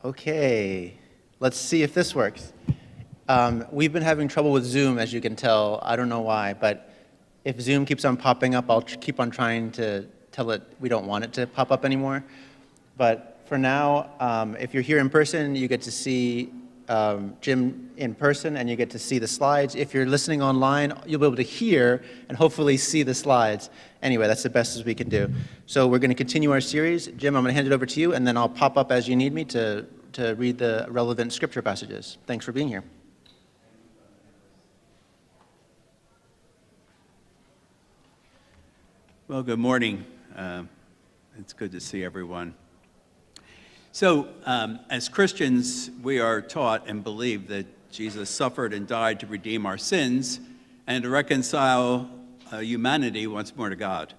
Okay, let's see if this works. We've been having trouble with Zoom, as you can tell. I don't know why, but if Zoom keeps on popping up, I'll keep on trying to tell it we don't want it to pop up anymore. But for now, if you're here in person, you get to see Jim in person, and you get to see the slides. If you're listening online, you'll be able to hear and hopefully see the slides. Anyway, that's the best as we can do. So we're going to continue our series. Jim, I'm going to hand it over to you, and then I'll pop up as you need me to read the relevant scripture passages. Thanks for being here. Well, good morning. It's good to see everyone. So, as Christians, we are taught and believe that Jesus suffered and died to redeem our sins and to reconcile humanity once more to God.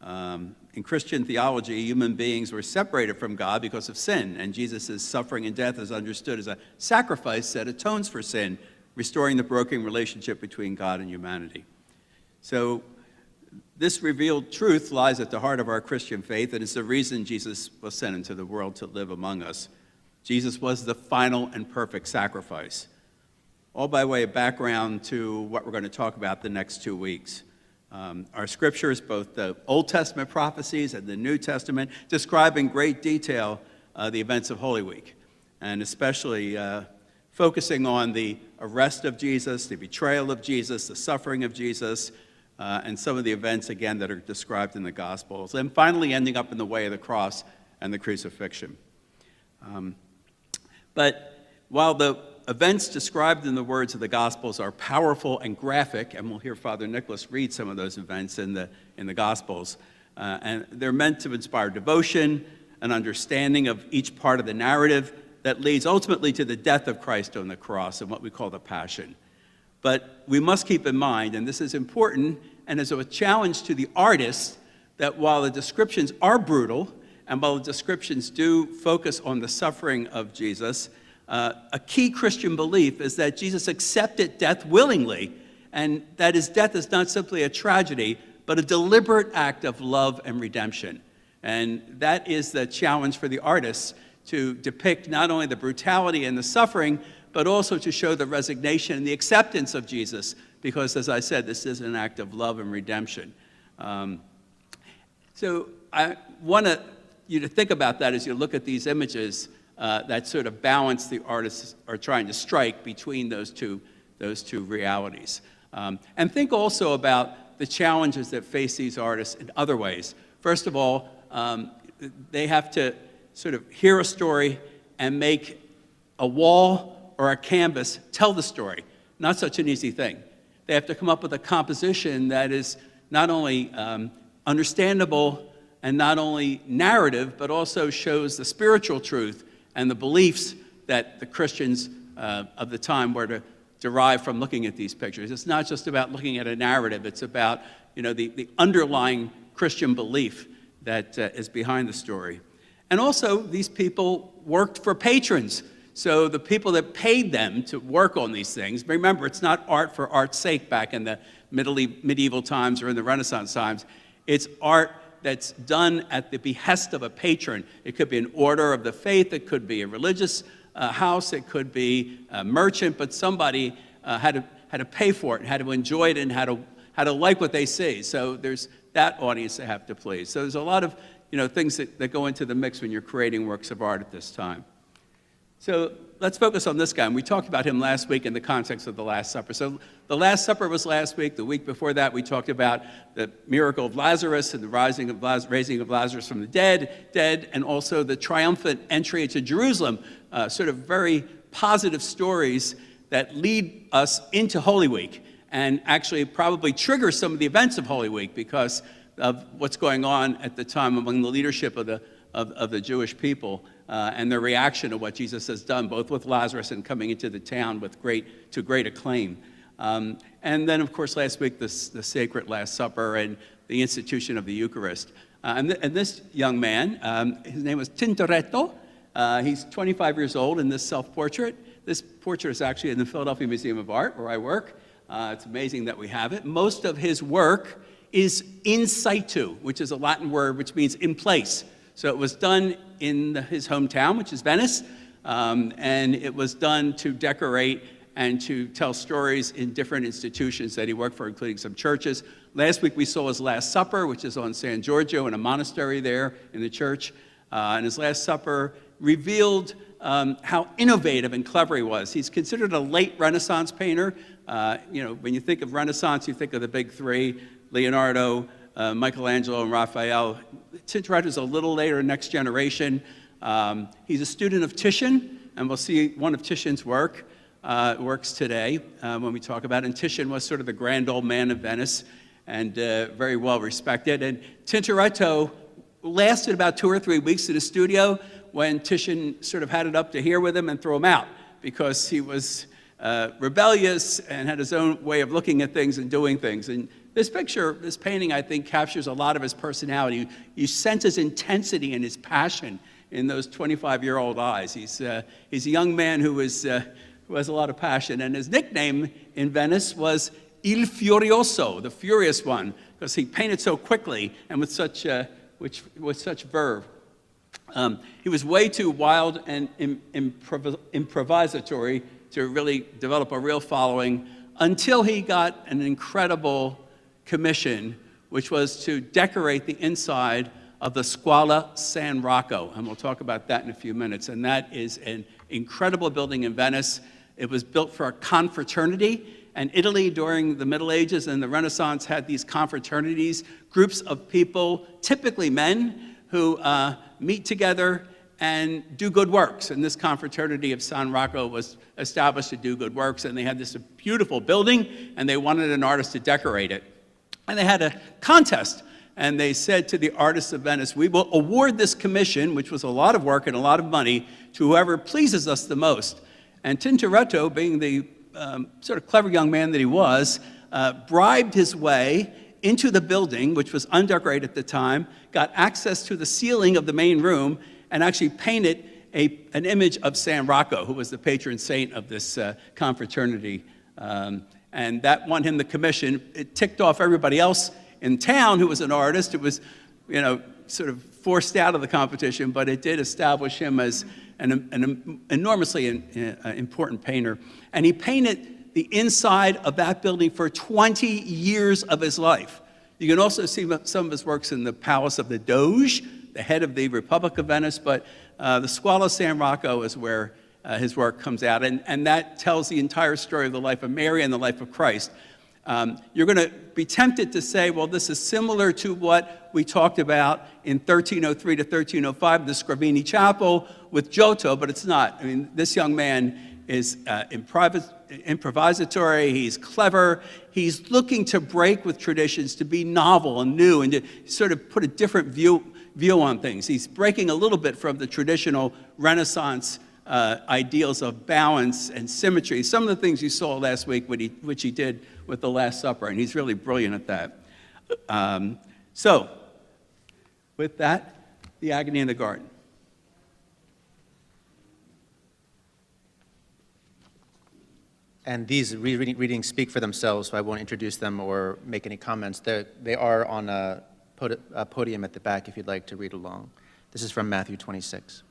In Christian theology, human beings were separated from God because of sin, and Jesus' suffering and death is understood as a sacrifice that atones for sin, restoring the broken relationship between God and humanity. So, this revealed truth lies at the heart of our Christian faith, and it's the reason Jesus was sent into the world to live among us. Jesus was the final and perfect sacrifice. All by way of background to what we're going to talk about the next 2 weeks. Our scriptures, both the Old Testament prophecies and the New Testament, describe in great detail the events of Holy Week, and especially focusing on the arrest of Jesus, the betrayal of Jesus, the suffering of Jesus, and some of the events, again, that are described in the Gospels, and finally ending up in the way of the cross and the crucifixion. But while the events described in the words of the Gospels are powerful and graphic, and we'll hear Father Nicholas read some of those events in the Gospels, and they're meant to inspire devotion, an understanding of each part of the narrative that leads ultimately to the death of Christ on the cross and what we call the Passion. But we must keep in mind, and this is important, and is a challenge to the artist, that while the descriptions are brutal, and while the descriptions do focus on the suffering of Jesus, a key Christian belief is that Jesus accepted death willingly, and that his death is not simply a tragedy, but a deliberate act of love and redemption. And that is the challenge for the artists, to depict not only the brutality and the suffering, but also to show the resignation and the acceptance of Jesus, because, as I said, this is an act of love and redemption. So I want you to think about that as you look at these images, that sort of balance the artists are trying to strike between those two realities. And think also about the challenges that face these artists in other ways. First of all, they have to sort of hear a story and make a wall or a canvas tell the story. Not such an easy thing. They have to come up with a composition that is not only understandable and not only narrative, but also shows the spiritual truth and the beliefs that the Christians of the time were to derive from looking at these pictures. It's not just about looking at a narrative, it's about the underlying Christian belief that is behind the story. And also, these people worked for patrons. So the people that paid them to work on these things, remember, it's not art for art's sake back in the medieval times or in the Renaissance times. It's art that's done at the behest of a patron. It could be an order of the faith, it could be a religious house, it could be a merchant, but somebody had to pay for it, and had to enjoy it, and had to like what they see. So there's that audience they have to please. So there's a lot of things that go into the mix when you're creating works of art at this time. So let's focus on this guy. And we talked about him last week in the context of the Last Supper. So the Last Supper was last week. The week before that, we talked about the miracle of Lazarus and the raising of Lazarus from the dead, and also the triumphant entry into Jerusalem, sort of very positive stories that lead us into Holy Week and actually probably trigger some of the events of Holy Week because of what's going on at the time among the leadership of the Jewish people. And their reaction to what Jesus has done, both with Lazarus and coming into the town to great acclaim. And then, of course, last week, the sacred Last Supper and the institution of the Eucharist. And this young man, his name was Tintoretto. He's 25 years old in this self-portrait. This portrait is actually in the Philadelphia Museum of Art, where I work. It's amazing that we have it. Most of his work is in situ, which is a Latin word which means in place. So it was done in his hometown, which is Venice, and it was done to decorate and to tell stories in different institutions that he worked for, including some churches. Last week we saw his Last Supper, which is on San Giorgio in a monastery there in the church. And his Last Supper revealed how innovative and clever he was. He's considered a late Renaissance painter. When you think of Renaissance, you think of the big three, Leonardo, Michelangelo, and Raphael. Tintoretto's a little later, next generation. He's a student of Titian, and we'll see one of Titian's works today when we talk about it. And Titian was sort of the grand old man of Venice and very well respected. And Tintoretto lasted about 2 or 3 weeks in the studio when Titian sort of had it up to here with him and threw him out because he was rebellious and had his own way of looking at things and doing things. And this painting, I think, captures a lot of his personality. You sense his intensity and his passion in those 25-year-old eyes. He's a young man who has a lot of passion. And his nickname in Venice was Il Furioso, the Furious One, because he painted so quickly and with such verve. He was way too wild and improvisatory to really develop a real following until he got an incredible commission, which was to decorate the inside of the Scuola San Rocco. And we'll talk about that in a few minutes. And that is an incredible building in Venice. It was built for a confraternity. And Italy during the Middle Ages and the Renaissance had these confraternities, groups of people, typically men, who meet together and do good works. And this confraternity of San Rocco was established to do good works, and they had this beautiful building, and they wanted an artist to decorate it. And they had a contest, and they said to the artists of Venice, we will award this commission, which was a lot of work and a lot of money, to whoever pleases us the most. And Tintoretto, being the sort of clever young man that he was, bribed his way into the building, which was undecorated at the time, got access to the ceiling of the main room, and actually painted an image of San Rocco, who was the patron saint of this confraternity. And that won him the commission. It ticked off everybody else in town who was an artist. It was, sort of forced out of the competition, but it did establish him as an enormously important painter. And he painted the inside of that building for 20 years of his life. You can also see some of his works in the Palace of the Doge, the head of the Republic of Venice, but the Scuola San Rocco is where his work comes out, and that tells the entire story of the life of Mary and the life of Christ. You're going to be tempted to say, well, this is similar to what we talked about in 1303 to 1305, the Scrovini Chapel with Giotto, but it's not. I mean, this young man is improvisatory, he's clever, he's looking to break with traditions, to be novel and new, and to sort of put a different view on things. He's breaking a little bit from the traditional Renaissance ideals of balance and symmetry, some of the things you saw last week, which he did with the Last Supper, and he's really brilliant at that. So, with that, the Agony in the Garden. And these readings speak for themselves, so I won't introduce them or make any comments. They are on a podium at the back if you'd like to read along. This is from Matthew 26.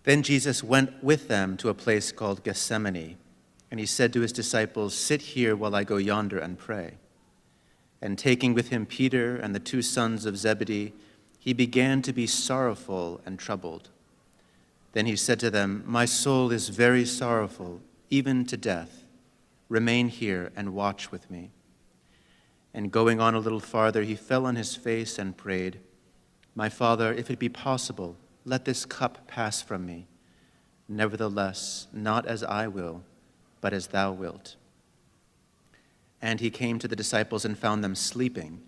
Then Jesus went with them to a place called Gethsemane, and he said to his disciples, "Sit here while I go yonder and pray." And taking with him Peter and the 2 sons of Zebedee, he began to be sorrowful and troubled. Then he said to them, "My soul is very sorrowful, even to death. Remain here and watch with me." And going on a little farther, he fell on his face and prayed, "My Father, if it be possible, let this cup pass from me. Nevertheless, not as I will, but as thou wilt." And he came to the disciples and found them sleeping.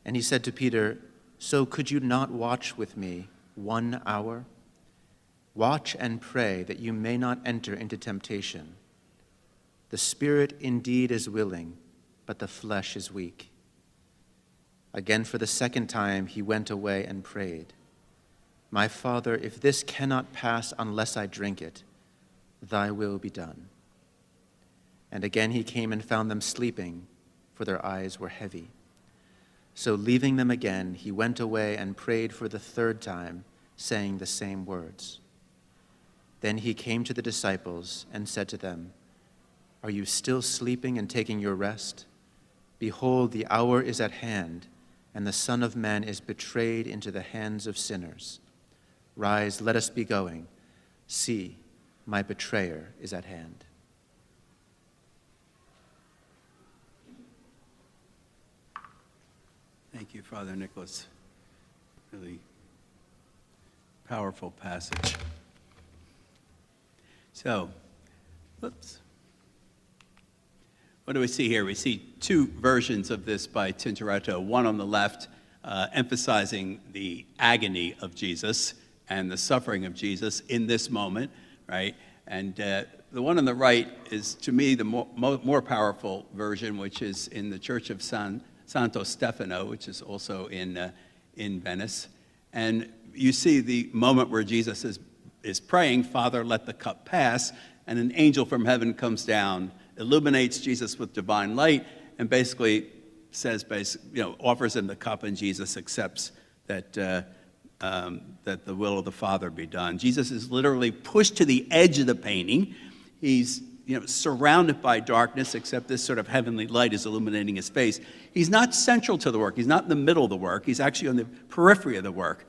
And he said to Peter, "So could you not watch with me 1 hour? Watch and pray that you may not enter into temptation. The spirit indeed is willing, but the flesh is weak." Again, for the second time, he went away and prayed, "My Father, if this cannot pass unless I drink it, thy will be done." And again he came and found them sleeping, for their eyes were heavy. So leaving them again, he went away and prayed for the 3rd time, saying the same words. Then he came to the disciples and said to them, "Are you still sleeping and taking your rest? Behold, the hour is at hand, and the Son of Man is betrayed into the hands of sinners. Rise, let us be going. See, my betrayer is at hand." Thank you, Father Nicholas. Really powerful passage. So, whoops. What do we see here? We see two versions of this by Tintoretto, one on the left emphasizing the agony of Jesus and the suffering of Jesus in this moment, right? And the one on the right is, to me, the more powerful version, which is in the Church of Santo Stefano, which is also in Venice. And you see the moment where Jesus is praying, "Father, let the cup pass," and an angel from heaven comes down, illuminates Jesus with divine light, and basically says, offers him the cup, and Jesus accepts that that the will of the Father be done. Jesus is literally pushed to the edge of the painting. He's surrounded by darkness, except this sort of heavenly light is illuminating his face. He's not central to the work. He's not in the middle of the work. He's actually on the periphery of the work.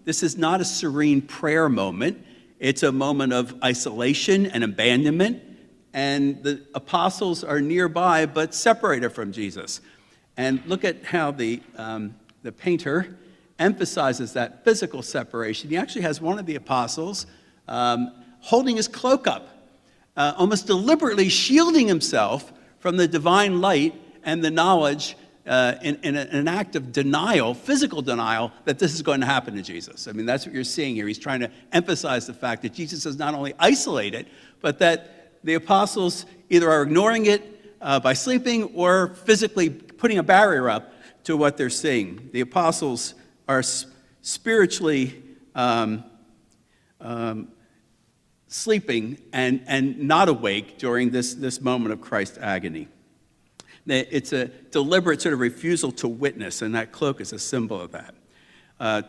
This is not a serene prayer moment. It's a moment of isolation and abandonment, and the apostles are nearby but separated from Jesus. And look at how the painter emphasizes that physical separation. He actually has one of the apostles holding his cloak up, almost deliberately shielding himself from the divine light and the knowledge in an act of denial, physical denial, that this is going to happen to Jesus. I mean, that's what you're seeing here. He's trying to emphasize the fact that Jesus is not only isolated, but that the apostles either are ignoring it by sleeping or physically putting a barrier up to what they're seeing. The apostles are spiritually sleeping and not awake during this moment of Christ's agony. It's a deliberate sort of refusal to witness, and that cloak is a symbol of that.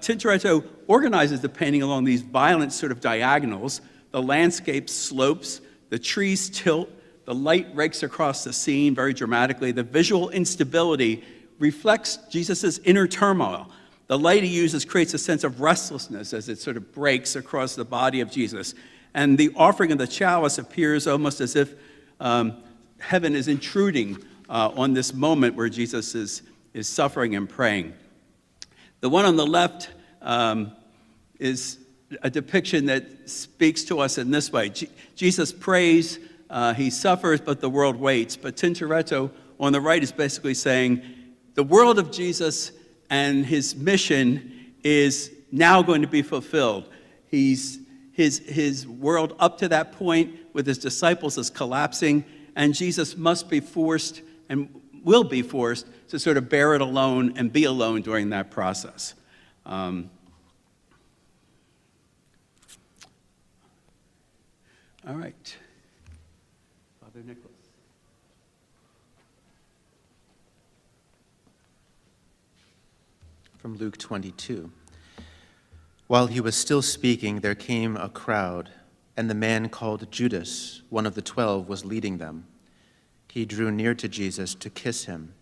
Tintoretto organizes the painting along these violent sort of diagonals. The landscape slopes, the trees tilt, the light rakes across the scene very dramatically. The visual instability reflects Jesus' inner turmoil. The light he uses creates a sense of restlessness as it sort of breaks across the body of Jesus. And the offering of the chalice appears almost as if heaven is intruding on this moment where Jesus is suffering and praying. The one on the left is a depiction that speaks to us in this way. Jesus prays, he suffers, but the world waits. But Tintoretto on the right is basically saying the world of Jesus and his mission is now going to be fulfilled. His world up to that point with his disciples is collapsing, and Jesus must be forced and will be forced to sort of bear it alone and be alone during that process. All right. Father Nicholas. From Luke 22. While he was still speaking, there came a crowd, and the man called Judas, one of the 12, was leading them. He drew near to Jesus to kiss him.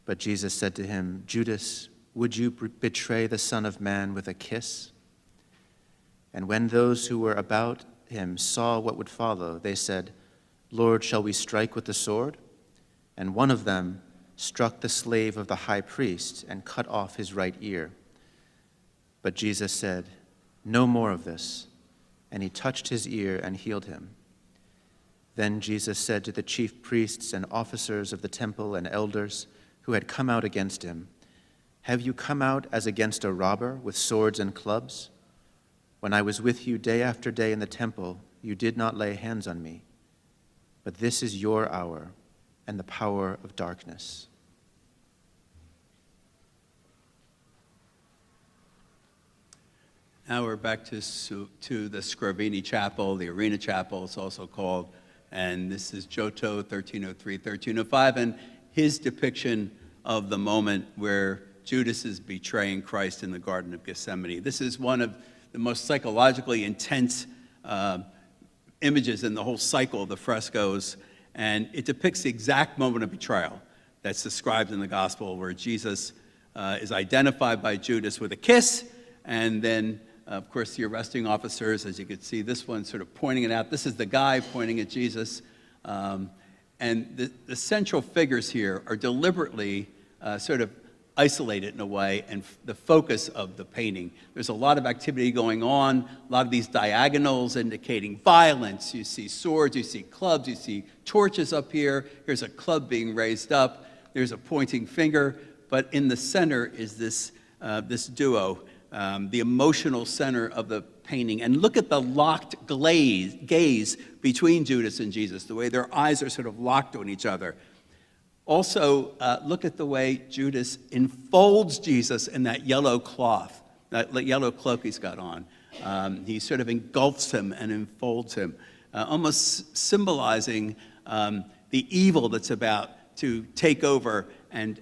But Jesus said to him, "Judas, would you betray the Son of Man with a kiss?" And when those who were about him saw what would follow, they said, "Lord, shall we strike with the sword?" And one of them struck the slave of the high priest and cut off his right ear. But Jesus said, "No more of this." And he touched his ear and healed him. Then Jesus said to the chief priests and officers of the temple and elders who had come out against him, "Have you come out as against a robber with swords and clubs? When I was with you day after day in the temple, you did not lay hands on me. But this is your hour and the power of darkness." Now we're back to the Scrovini Chapel, the Arena Chapel, it's also called. And this is Giotto, 1303, 1305, and his depiction of the moment where Judas is betraying Christ in the Garden of Gethsemane. This is one of the most psychologically intense images in the whole cycle of the frescoes, and it depicts the exact moment of betrayal that's described in the gospel, where Jesus is identified by Judas with a kiss, and then, of course, the arresting officers, as you can see, this one sort of pointing it out. This is the guy pointing at Jesus. And the central figures here are deliberately sort of isolated in a way, and the focus of the painting. There's a lot of activity going on, a lot of these diagonals indicating violence. You see swords, you see clubs, you see torches up here. Here's a club being raised up. There's a pointing finger. But in the center is this duo, the emotional center of the painting. And look at the locked gaze between Judas and Jesus, the way their eyes are sort of locked on each other. Also, look at the way Judas enfolds Jesus in that yellow cloth, that yellow cloak he's got on. He sort of engulfs him and enfolds him, almost symbolizing the evil that's about to take over and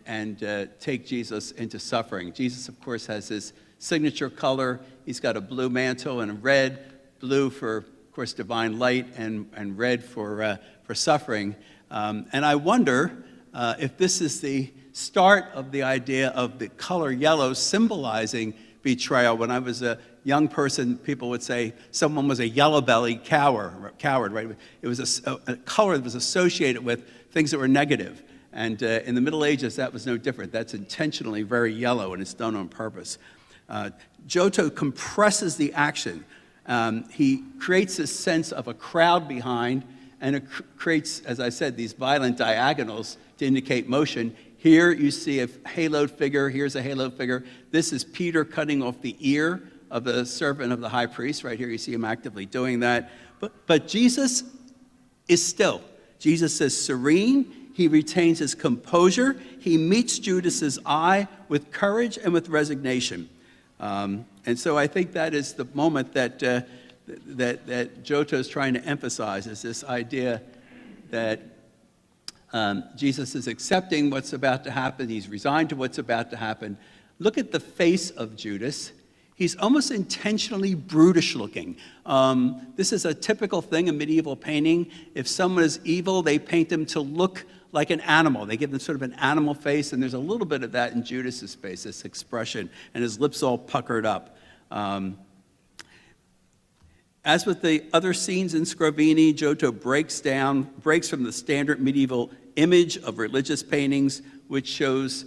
take Jesus into suffering. Jesus, of course, has his signature color. He's got a blue mantle and a red, blue for, of course, divine light, and red for suffering. And I wonder if this is the start of the idea of the color yellow symbolizing betrayal. When I was a young person, people would say someone was a yellow-bellied coward, right? It was a color that was associated with things that were negative. And in the Middle Ages, that was no different. That's intentionally very yellow, and it's done on purpose. Giotto compresses the action. He creates this sense of a crowd behind, and it creates, as I said, these violent diagonals to indicate motion. Here you see a haloed figure. Here's a haloed figure. This is Peter cutting off the ear of the servant of the high priest. Right here you see him actively doing that. But Jesus is still. Jesus is serene. He retains his composure. He meets Judas's eye with courage and with resignation. And so I think that is the moment that Giotto is trying to emphasize, is this idea that Jesus is accepting what's about to happen. He's resigned to what's about to happen. Look at the face of Judas. He's almost intentionally brutish looking. This is a typical thing in medieval painting. If someone is evil, they paint them to look like an animal. They give them sort of an animal face, and there's a little bit of that in Judas's face, this expression, and his lips all puckered up. As with the other scenes in Scrovini, Giotto breaks from the standard medieval image of religious paintings, which shows,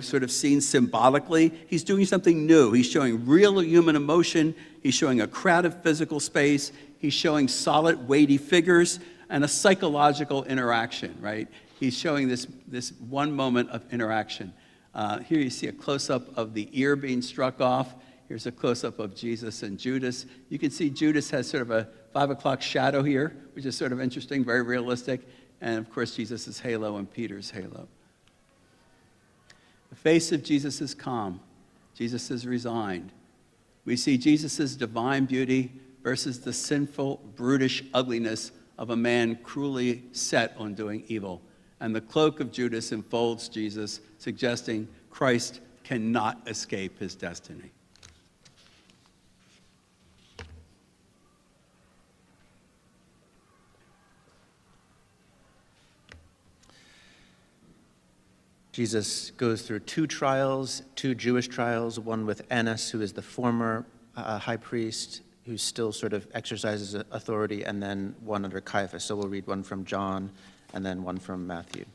sort of scenes symbolically. He's doing something new. He's showing real human emotion. He's showing a crowded physical space. He's showing solid, weighty figures and a psychological interaction, right? He's showing this one moment of interaction. Here you see a close-up of the ear being struck off. Here's a close-up of Jesus and Judas. You can see Judas has sort of a 5 o'clock shadow here, which is sort of interesting, very realistic. And, of course, Jesus' halo and Peter's halo. The face of Jesus is calm. Jesus is resigned. We see Jesus' divine beauty versus the sinful, brutish ugliness of a man cruelly set on doing evil. And the cloak of Judas enfolds Jesus, suggesting Christ cannot escape his destiny. Jesus goes through 2 trials, 2 Jewish trials, one with Annas, who is the former high priest, who still sort of exercises authority, and then one under Caiaphas. So we'll read one from John and then one from Matthew.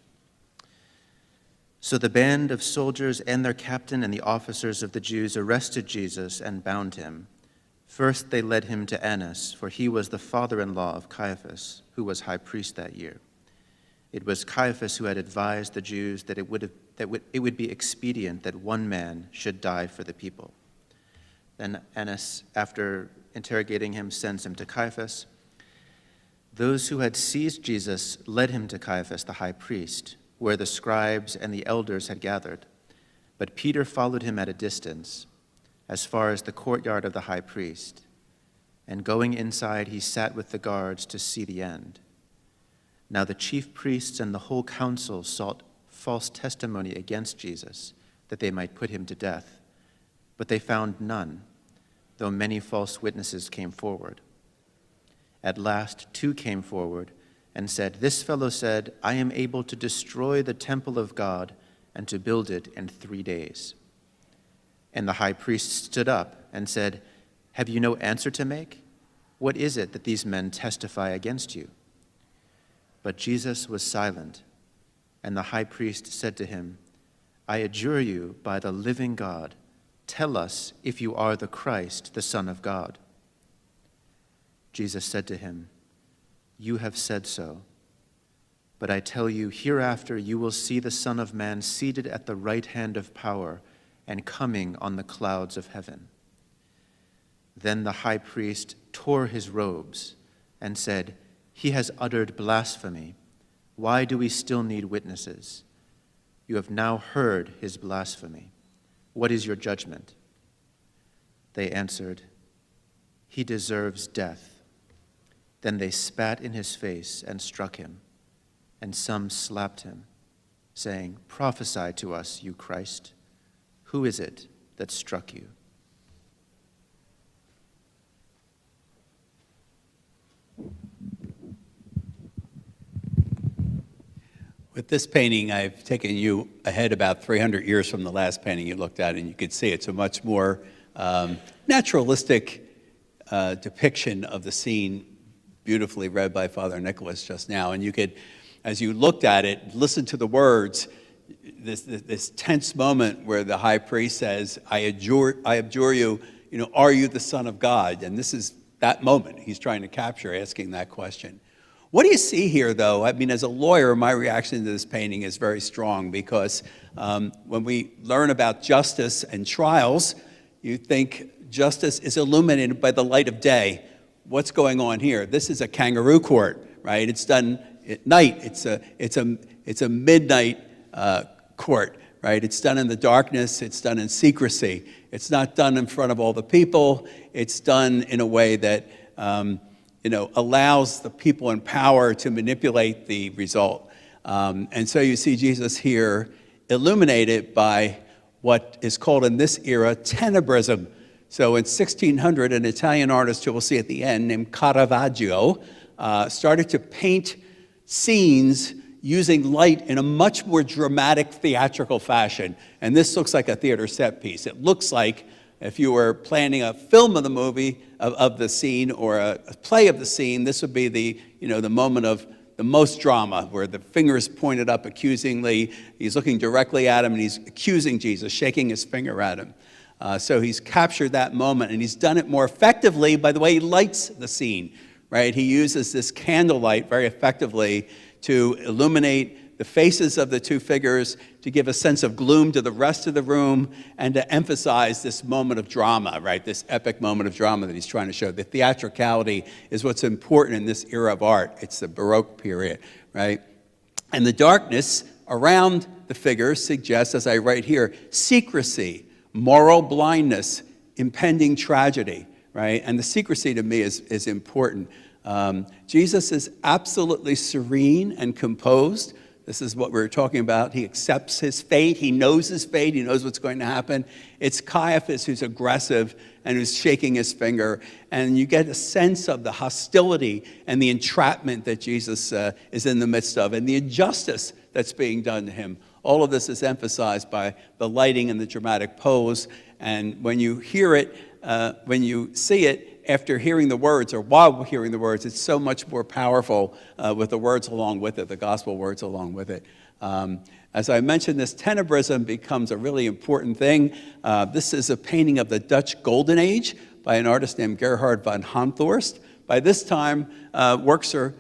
So the band of soldiers and their captain and the officers of the Jews arrested Jesus and bound him. First they led him to Annas, for he was the father-in-law of Caiaphas, who was high priest that year. It was Caiaphas who had advised the Jews that it would be expedient that one man should die for the people. Then Annas, after interrogating him, sends him to Caiaphas. Those who had seized Jesus led him to Caiaphas, the high priest, where the scribes and the elders had gathered. But Peter followed him at a distance, as far as the courtyard of the high priest. And going inside, he sat with the guards to see the end. Now the chief priests and the whole council sought false testimony against Jesus, that they might put him to death. But they found none, though many false witnesses came forward. At last 2 came forward and said, "This fellow said, I am able to destroy the temple of God and to build it in 3 days." And the high priest stood up and said, "Have you no answer to make? What is it that these men testify against you?" But Jesus was silent, and the high priest said to him, "I adjure you by the living God, tell us if you are the Christ, the Son of God." Jesus said to him, "You have said so. But I tell you, hereafter you will see the Son of Man seated at the right hand of power and coming on the clouds of heaven." Then the high priest tore his robes and said, "He has uttered blasphemy. Why do we still need witnesses? You have now heard his blasphemy. What is your judgment?" They answered, "He deserves death." Then they spat in his face and struck him, and some slapped him, saying, "Prophesy to us, you Christ. Who is it that struck you?" With this painting, I've taken you ahead about 300 years from the last painting you looked at, and you could see it's a much more naturalistic depiction of the scene, beautifully read by Father Nicholas just now. And you could, as you looked at it, listen to the words, this tense moment where the high priest says, I abjure you, are you the Son of God? And this is that moment he's trying to capture, asking that question. What do you see here, though? I mean, as a lawyer, my reaction to this painting is very strong because when we learn about justice and trials, you think justice is illuminated by the light of day. What's going on here? This is a kangaroo court, right? It's done at night. It's a midnight court, right? It's done in the darkness. It's done in secrecy. It's not done in front of all the people. It's done in a way that allows the people in power to manipulate the result. And so you see Jesus here illuminated by what is called in this era tenebrism. So in 1600, an Italian artist who we'll see at the end named Caravaggio started to paint scenes using light in a much more dramatic theatrical fashion. And this looks like a theater set piece. It looks like if you were planning a film of the movie, of the scene, or a play of the scene, this would be the moment of the most drama, where the finger is pointed up accusingly. He's looking directly at him, and he's accusing Jesus, shaking his finger at him. So he's captured that moment, and he's done it more effectively by the way he lights the scene, right? He uses this candlelight very effectively to illuminate the faces of the two figures, to give a sense of gloom to the rest of the room, and to emphasize this moment of drama, right? This epic moment of drama that he's trying to show. The theatricality is what's important in this era of art. It's the Baroque period, right? And the darkness around the figures suggests, as I write here, secrecy, moral blindness, impending tragedy, right? And the secrecy to me is important. Jesus is absolutely serene and composed. This is what we were talking about. He accepts his fate. He knows his fate. He knows what's going to happen. It's Caiaphas who's aggressive and who's shaking his finger. And you get a sense of the hostility and the entrapment that Jesus is in the midst of, and the injustice that's being done to him. All of this is emphasized by the lighting and the dramatic pose. And when you hear it, when you see it, after hearing the words, or while hearing the words, it's so much more powerful with the words along with it, the gospel words along with it. As I mentioned, this tenebrism becomes a really important thing. This is a painting of the Dutch Golden Age by an artist named Gerhard van Honthorst. By this time, works are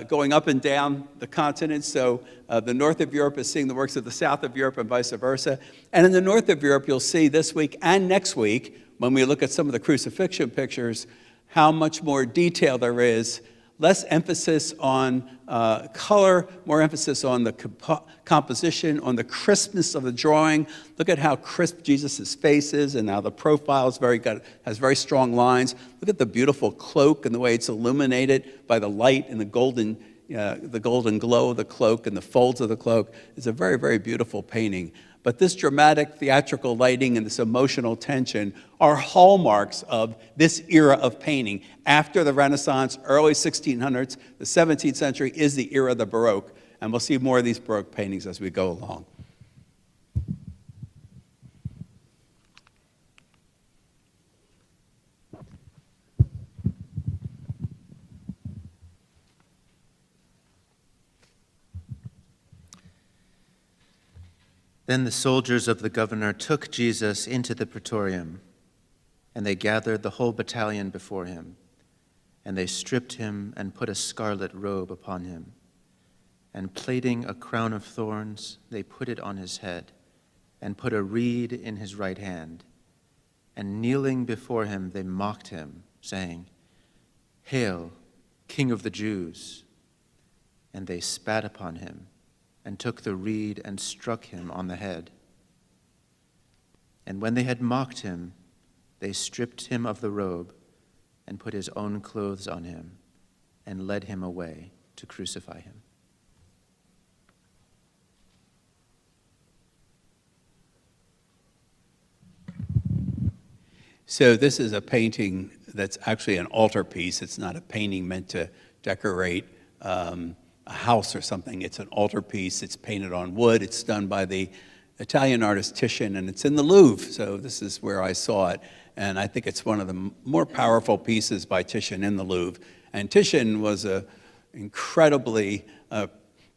going up and down the continent, so the north of Europe is seeing the works of the south of Europe and vice versa. And in the north of Europe, you'll see this week and next week, when we look at some of the crucifixion pictures, how much more detail there is, less emphasis on color, more emphasis on the composition, on the crispness of the drawing. Look at how crisp Jesus' face is, and how the profile is has very strong lines. Look at the beautiful cloak and the way it's illuminated by the light and the golden glow of the cloak and the folds of the cloak. It's a very, very beautiful painting. But this dramatic theatrical lighting and this emotional tension are hallmarks of this era of painting. After the Renaissance, early 1600s, the 17th century is the era of the Baroque. And we'll see more of these Baroque paintings as we go along. Then the soldiers of the governor took Jesus into the praetorium, and they gathered the whole battalion before him, and they stripped him and put a scarlet robe upon him, and plaiting a crown of thorns, they put it on his head, and put a reed in his right hand, and kneeling before him, they mocked him, saying, "Hail, King of the Jews!" And they spat upon him, and took the reed and struck him on the head. And when they had mocked him, they stripped him of the robe and put his own clothes on him and led him away to crucify him. So this is a painting that's actually an altarpiece. It's not a painting meant to decorate a house or something. It's an altarpiece. It's painted on wood. It's done by the Italian artist Titian, and it's in the Louvre. So this is where I saw it. And I think it's one of the more powerful pieces by Titian in the Louvre. And Titian was an incredibly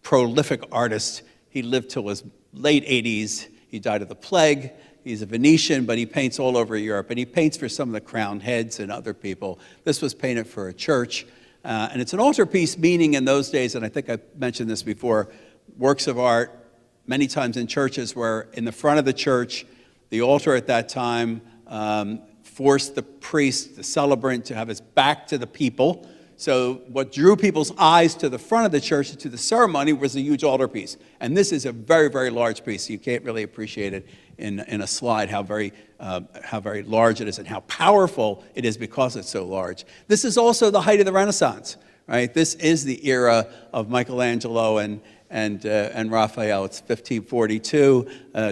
prolific artist. He lived till his late 80s. He died of the plague. He's a Venetian, but he paints all over Europe. And he paints for some of the crowned heads and other people. This was painted for a church. And it's an altarpiece, meaning in those days, and I think I mentioned this before, works of art many times in churches where in the front of the church, the altar at that time forced the priest, the celebrant, to have his back to the people. So what drew people's eyes to the front of the church and to the ceremony was a huge altarpiece. And this is a very, very large piece. You can't really appreciate it in a slide how very large it is and how powerful it is because it's so large. This is also the height of the Renaissance, right? This is the era of Michelangelo and Raphael. It's 1542.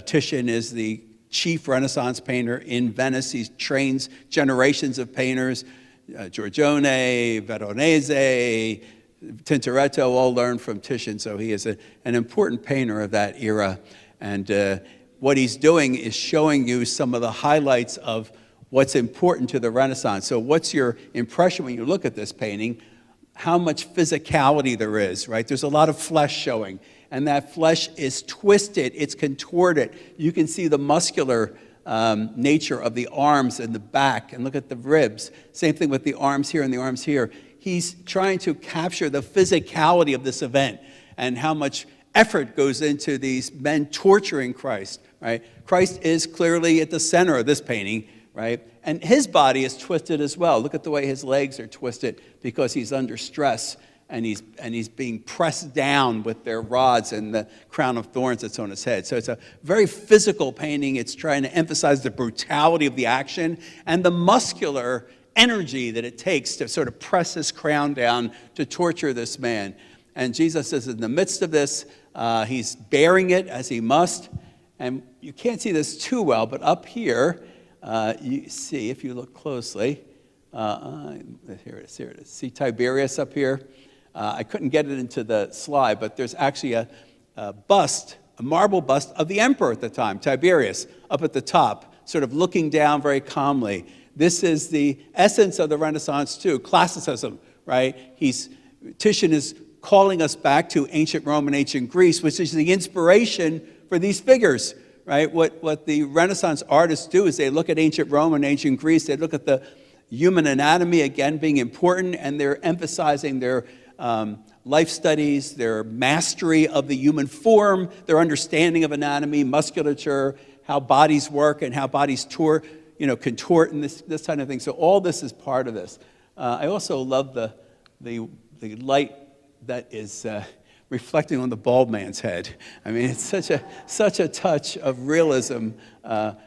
Titian is the chief Renaissance painter in Venice. He trains generations of painters. Giorgione, Veronese, Tintoretto all learned from Titian, so he is an important painter of that era. And what he's doing is showing you some of the highlights of what's important to the Renaissance. So what's your impression when you look at this painting? How much physicality there is, right? There's a lot of flesh showing, and that flesh is twisted, it's contorted. You can see the muscular nature of the arms and the back, and look at the ribs. Same thing with the arms here and the arms here. He's trying to capture the physicality of this event and how much effort goes into these men torturing Christ, right? Christ is clearly at the center of this painting, right? And his body is twisted as well. Look at the way his legs are twisted because he's under stress and he's being pressed down with their rods and the crown of thorns that's on his head. So it's a very physical painting. It's trying to emphasize the brutality of the action and the muscular energy that it takes to sort of press his crown down to torture this man. And Jesus is in the midst of this. He's bearing it as he must. And you can't see this too well, but up here, you see, if you look closely, here it is. See Tiberius up here? I couldn't get it into the slide, but there's actually a bust, a marble bust of the emperor at the time, Tiberius, up at the top, sort of looking down very calmly. This is the essence of the Renaissance too, classicism, right? Titian is calling us back to ancient Rome and ancient Greece, which is the inspiration for these figures, right? What the Renaissance artists do is they look at ancient Rome and ancient Greece, they look at the human anatomy, again, being important, and they're emphasizing their life studies, their mastery of the human form, their understanding of anatomy, musculature, how bodies work and how bodies contort and this kind of thing. So all this is part of this. I also love the light that is reflecting on the bald man's head. I mean, it's such a touch of realism.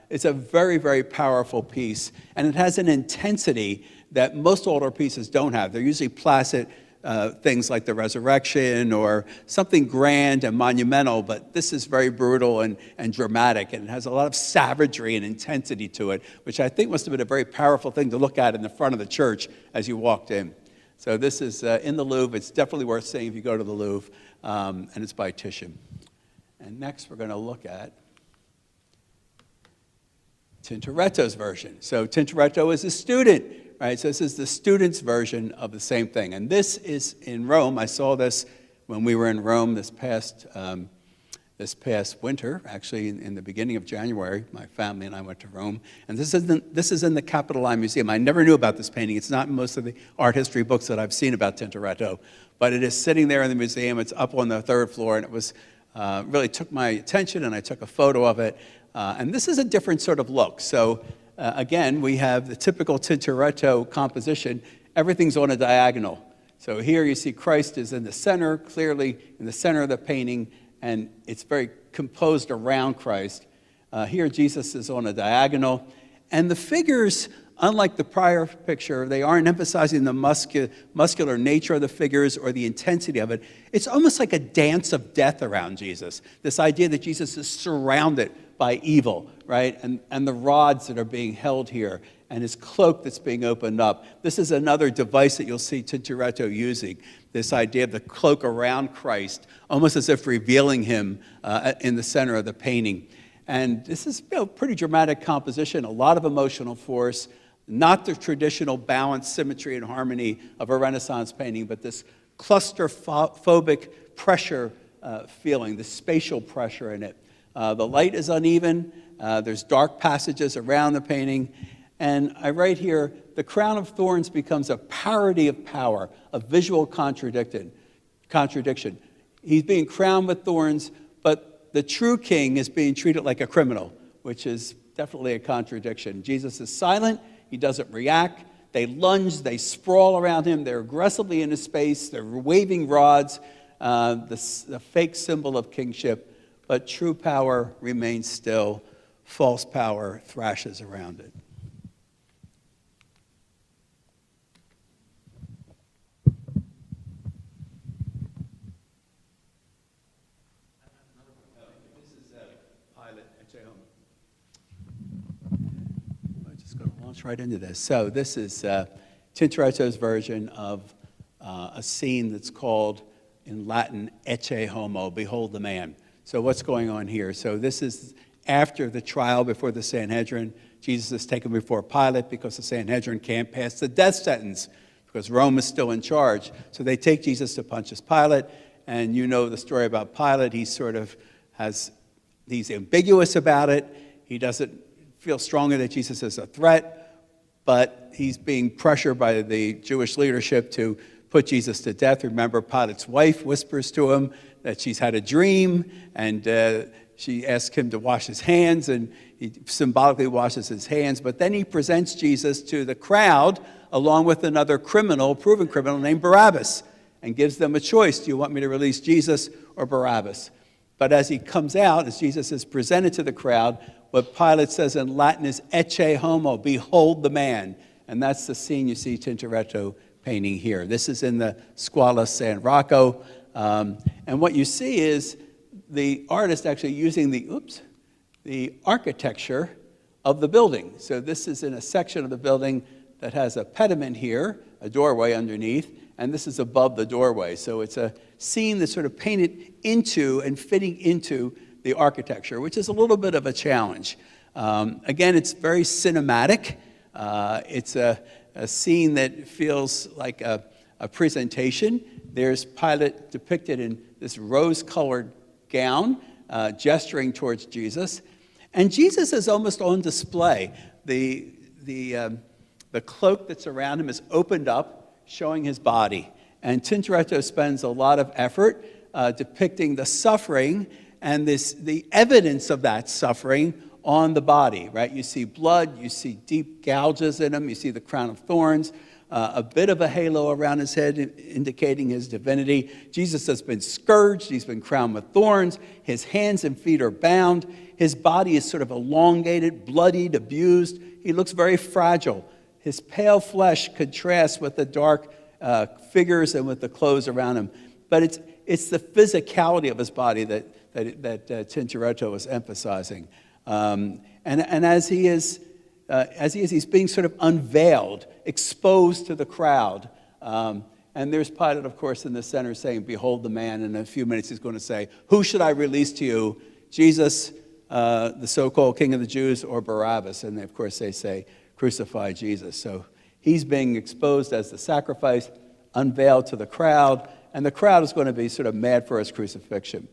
It's a very, very powerful piece, and it has an intensity that most altar pieces don't have. They're usually placid. things like the resurrection or something grand and monumental, but this is very brutal and dramatic, and it has a lot of savagery and intensity to it, which I think must have been a very powerful thing to look at in the front of the church as you walked in. So this is in the Louvre. It's definitely worth seeing if you go to the Louvre, and it's by Titian. And next we're going to look at Tintoretto's version. So Tintoretto is a student, right? So this is the student's version of the same thing. And this is in Rome. I saw this when we were in Rome this past winter, actually in the beginning of January. My family and I went to Rome. And this is in the Capitoline Museum. I never knew about this painting. It's not in most of the art history books that I've seen about Tintoretto. But it is sitting there in the museum. It's up on the third floor, and it was really took my attention, and I took a photo of it. And this is a different sort of look. So again, we have the typical Tintoretto composition. Everything's on a diagonal. So here you see Christ is in the center, clearly in the center of the painting, and it's very composed around Christ. Here Jesus is on a diagonal. And the figures, unlike the prior picture, they aren't emphasizing the muscular nature of the figures or the intensity of it. It's almost like a dance of death around Jesus. This idea that Jesus is surrounded by evil, right? And the rods that are being held here, and his cloak that's being opened up. This is another device that you'll see Tintoretto using, this idea of the cloak around Christ, almost as if revealing him in the center of the painting. And this is pretty dramatic composition, a lot of emotional force, not the traditional balance, symmetry, and harmony of a Renaissance painting, but this claustrophobic pressure feeling, the spatial pressure in it. The light is uneven. There's dark passages around the painting. And I write here, the crown of thorns becomes a parody of power, a visual contradiction. He's being crowned with thorns, but the true king is being treated like a criminal, which is definitely a contradiction. Jesus is silent. He doesn't react. They lunge. They sprawl around him. They're aggressively in his space. They're waving rods, the fake symbol of kingship. But true power remains still. False power thrashes around it. This is Pilate at Jehoram. I'm just going to launch right into this. So this is Tintoretto's version of a scene that's called, in Latin, Ecce Homo, behold the man. So what's going on here? So this is after the trial before the Sanhedrin. Jesus is taken before Pilate because the Sanhedrin can't pass the death sentence because Rome is still in charge. So they take Jesus to Pontius Pilate, and you know the story about Pilate. He's ambiguous about it. He doesn't feel strongly that Jesus is a threat, but he's being pressured by the Jewish leadership to put Jesus to death. Remember, Pilate's wife whispers to him that she's had a dream, and she asks him to wash his hands, and he symbolically washes his hands. But then he presents Jesus to the crowd along with another criminal, proven criminal, named Barabbas, and gives them a choice. Do you want me to release Jesus or Barabbas? But as he comes out, as Jesus is presented to the crowd, what Pilate says in Latin is Ecce Homo, behold the man. And that's the scene you see Tintoretto painting here. This is in the Scuola San Rocco. And what you see is the artist actually using the architecture of the building. So this is in a section of the building that has a pediment here, a doorway underneath, and this is above the doorway. So it's a scene that's sort of painted into and fitting into the architecture, which is a little bit of a challenge. Again, it's very cinematic. It's a scene that feels like a presentation. There's Pilate depicted in this rose-colored gown, gesturing towards Jesus. And Jesus is almost on display. The cloak that's around him is opened up, showing his body. And Tintoretto spends a lot of effort depicting the suffering and the evidence of that suffering on the body, right? You see blood, you see deep gouges in him, you see the crown of thorns, a bit of a halo around his head indicating his divinity. Jesus has been scourged, he's been crowned with thorns, his hands and feet are bound, his body is sort of elongated, bloodied, abused. He looks very fragile. His pale flesh contrasts with the dark figures and with the clothes around him. But it's the physicality of his body that Tintoretto was emphasizing. And as he's being sort of unveiled, exposed to the crowd. And there's Pilate, of course, in the center saying, "Behold the man." And in a few minutes he's going to say, "Who should I release to you? Jesus, the so-called King of the Jews, or Barabbas?" And of course they say, "Crucify Jesus." So he's being exposed as the sacrifice, unveiled to the crowd, and the crowd is going to be sort of mad for his crucifixion.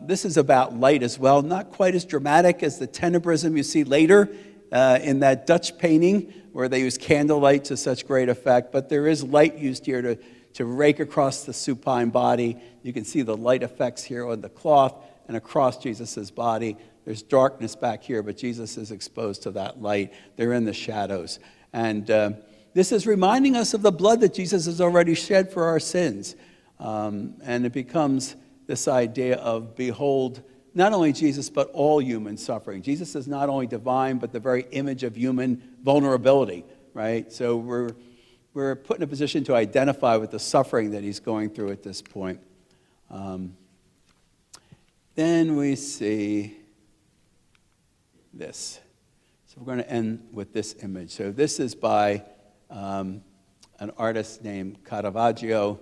This is about light as well, not quite as dramatic as the tenebrism you see later in that Dutch painting where they use candlelight to such great effect, but there is light used here to rake across the supine body. You can see the light effects here on the cloth and across Jesus' body. There's darkness back here, but Jesus is exposed to that light. They're in the shadows. And this is reminding us of the blood that Jesus has already shed for our sins. And it becomes this idea of, behold, not only Jesus, but all human suffering. Jesus is not only divine, but the very image of human vulnerability, right? So we're put in a position to identify with the suffering that he's going through at this point. Then we see this. So we're going to end with this image. So this is by an artist named Caravaggio.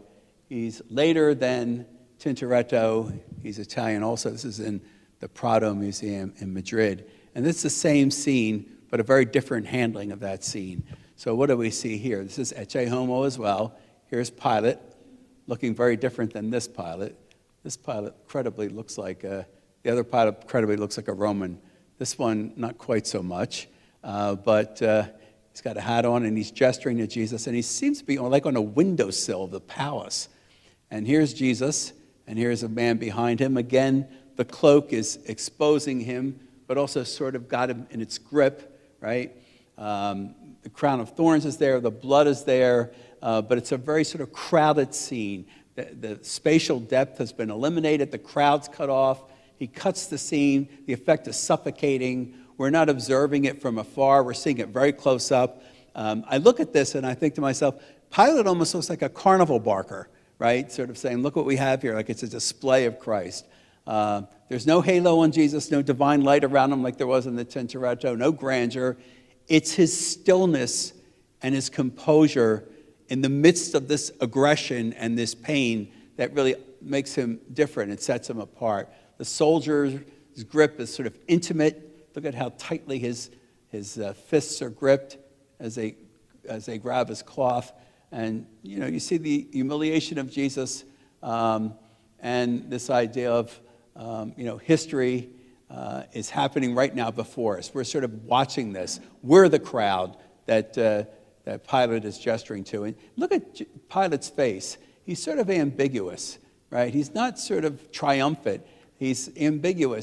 He's later than Tintoretto. He's Italian also. This is in the Prado Museum in Madrid. And this is the same scene, but a very different handling of that scene. So what do we see here? This is Ecce Homo as well. Here's Pilate, looking very different than this Pilate. This Pilate credibly looks like, the other Pilate credibly looks like a Roman. This one, not quite so much. But he's got a hat on and he's gesturing to Jesus. And he seems to be like on a windowsill of the palace. And here's Jesus. And here's a man behind him. Again, the cloak is exposing him, but also sort of got him in its grip, right? The crown of thorns is there, the blood is there, but it's a very sort of crowded scene. The spatial depth has been eliminated, the crowd's cut off. He cuts the scene, the effect is suffocating. We're not observing it from afar, we're seeing it very close up. I look at this and I think to myself, Pilate almost looks like a carnival barker, right? Sort of saying, look what we have here, like it's a display of Christ. There's no halo on Jesus, no divine light around him like there was in the Tintoretto, no grandeur. It's his stillness and his composure in the midst of this aggression and this pain that really makes him different and sets him apart. The soldier's grip is sort of intimate. Look at how tightly his fists are gripped as they grab his cloth. And, you know, you see the humiliation of Jesus and this idea of, history is happening right now before us. We're sort of watching this. We're the crowd that Pilate is gesturing to. And look at Pilate's face. He's sort of ambiguous, right? He's not sort of triumphant. He's ambiguous.